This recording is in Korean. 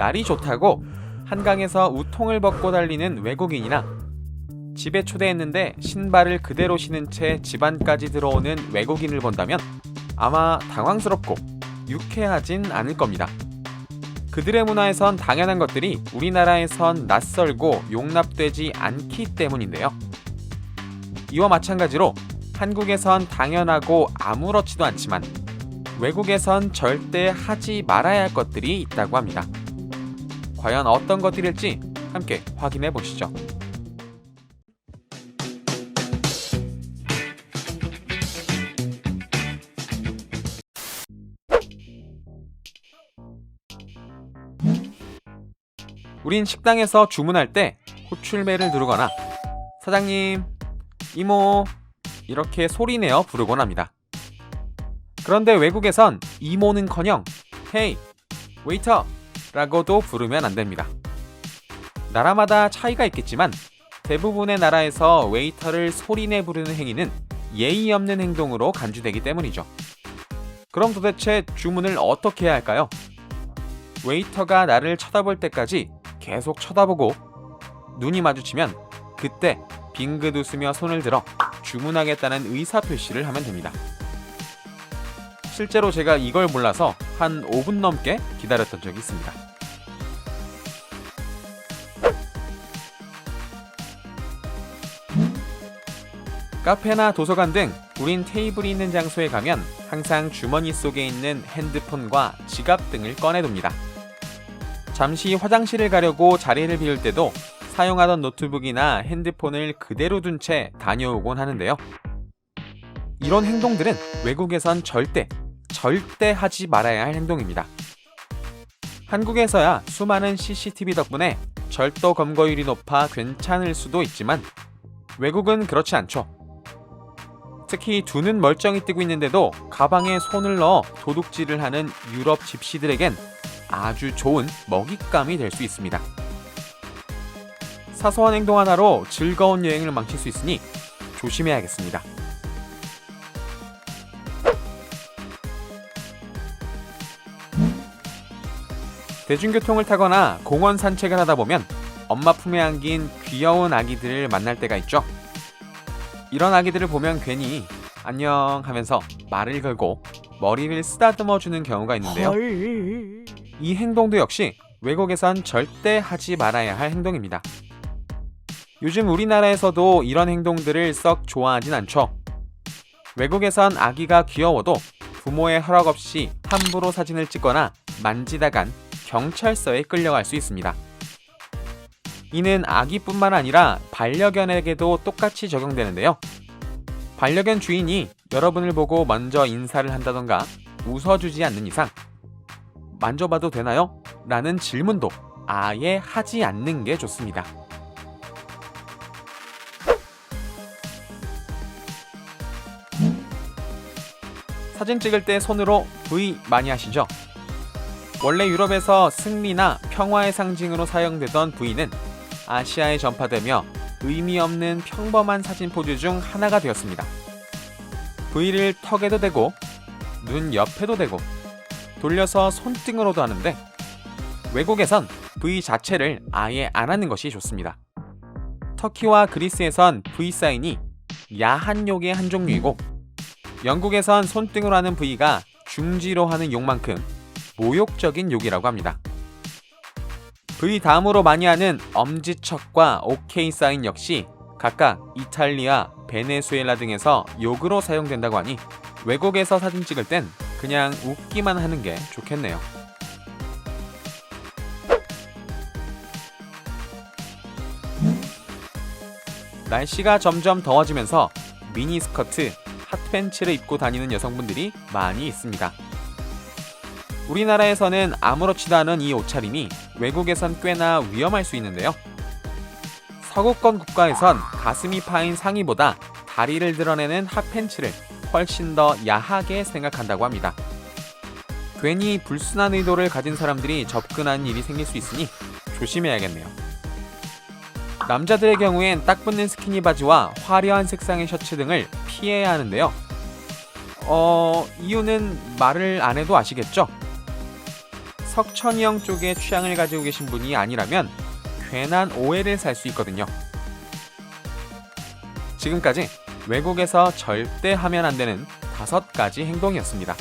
날이 좋다고 한강에서 우통을 벗고 달리는 외국인이나 집에 초대했는데 신발을 그대로 신은 채 집 안까지 들어오는 외국인을 본다면 아마 당황스럽고 유쾌하진 않을 겁니다. 그들의 문화에선 당연한 것들이 우리나라에선 낯설고 용납되지 않기 때문인데요. 이와 마찬가지로 한국에선 당연하고 아무렇지도 않지만 외국에선 절대 하지 말아야 할 것들이 있다고 합니다. 과연 어떤 것들일지 함께 확인해 보시죠. 우린 식당에서 주문할 때 호출벨을 누르거나 사장님, 이모 이렇게 소리내어 부르곤 합니다. 그런데 외국에선 이모는커녕 헤이, 웨이터 라고도 부르면 안 됩니다. 나라마다 차이가 있겠지만 대부분의 나라에서 웨이터를 소리내 부르는 행위는 예의 없는 행동으로 간주되기 때문이죠. 그럼 도대체 주문을 어떻게 해야 할까요? 웨이터가 나를 쳐다볼 때까지 계속 쳐다보고 눈이 마주치면 그때 빙긋 웃으며 손을 들어 주문하겠다는 의사표시를 하면 됩니다. 실제로 제가 이걸 몰라서 한 5분 넘게 기다렸던 적이 있습니다. 카페나 도서관 등 우린 테이블이 있는 장소에 가면 항상 주머니 속에 있는 핸드폰과 지갑 등을 꺼내둡니다. 잠시 화장실을 가려고 자리를 비울 때도 사용하던 노트북이나 핸드폰을 그대로 둔 채 다녀오곤 하는데요. 이런 행동들은 외국에선 절대 하지 말아야 할 행동입니다. 한국에서야 수많은 CCTV 덕분에 절도 검거율이 높아 괜찮을 수도 있지만 외국은 그렇지 않죠. 특히 두 눈 멀쩡히 뜨고 있는데도 가방에 손을 넣어 도둑질을 하는 유럽 집시들에겐 아주 좋은 먹잇감이 될 수 있습니다. 사소한 행동 하나로 즐거운 여행을 망칠 수 있으니 조심해야겠습니다. 대중교통을 타거나 공원 산책을 하다 보면 엄마 품에 안긴 귀여운 아기들을 만날 때가 있죠. 이런 아기들을 보면 괜히 안녕 하면서 말을 걸고 머리를 쓰다듬어 주는 경우가 있는데요. 이 행동도 역시 외국에선 절대 하지 말아야 할 행동입니다. 요즘 우리나라에서도 이런 행동들을 썩 좋아하진 않죠. 외국에선 아기가 귀여워도 부모의 허락 없이 함부로 사진을 찍거나 만지다간 경찰서에 끌려갈 수 있습니다. 이는 아기뿐만 아니라 반려견에게도 똑같이 적용되는데요. 반려견 주인이 여러분을 보고 먼저 인사를 한다던가 웃어주지 않는 이상 만져봐도 되나요? 라는 질문도 아예 하지 않는 게 좋습니다. 사진 찍을 때 손으로 V 많이 하시죠? 원래 유럽에서 승리나 평화의 상징으로 사용되던 V는 아시아에 전파되며 의미 없는 평범한 사진 포즈 중 하나가 되었습니다. V를 턱에도 대고 눈 옆에도 대고 돌려서 손등으로도 하는데 외국에선 V 자체를 아예 안 하는 것이 좋습니다. 터키와 그리스에선 V 사인이 야한 욕의 한 종류이고 영국에선 손등으로 하는 V가 중지로 하는 욕만큼 모욕적인 욕이라고 합니다. V 다음으로 많이 하는 엄지척과 OK 사인 역시 각각 이탈리아, 베네수엘라 등에서 욕으로 사용된다고 하니 외국에서 사진 찍을 땐 그냥 웃기만 하는 게 좋겠네요. 날씨가 점점 더워지면서 미니스커트, 핫팬츠를 입고 다니는 여성분들이 많이 있습니다. 우리나라에서는 아무렇지도 않은 이 옷차림이 외국에선 꽤나 위험할 수 있는데요. 서구권 국가에선 가슴이 파인 상의보다 다리를 드러내는 핫팬츠를 훨씬 더 야하게 생각한다고 합니다. 괜히 불순한 의도를 가진 사람들이 접근하는 일이 생길 수 있으니 조심해야겠네요. 남자들의 경우엔 딱 붙는 스키니 바지와 화려한 색상의 셔츠 등을 피해야 하는데요. 이유는 말을 안 해도 아시겠죠? 석천이형 쪽의 취향을 가지고 계신 분이 아니라면 괜한 오해를 살 수 있거든요. 지금까지 외국에서 절대 하면 안 되는 5가지 행동이었습니다.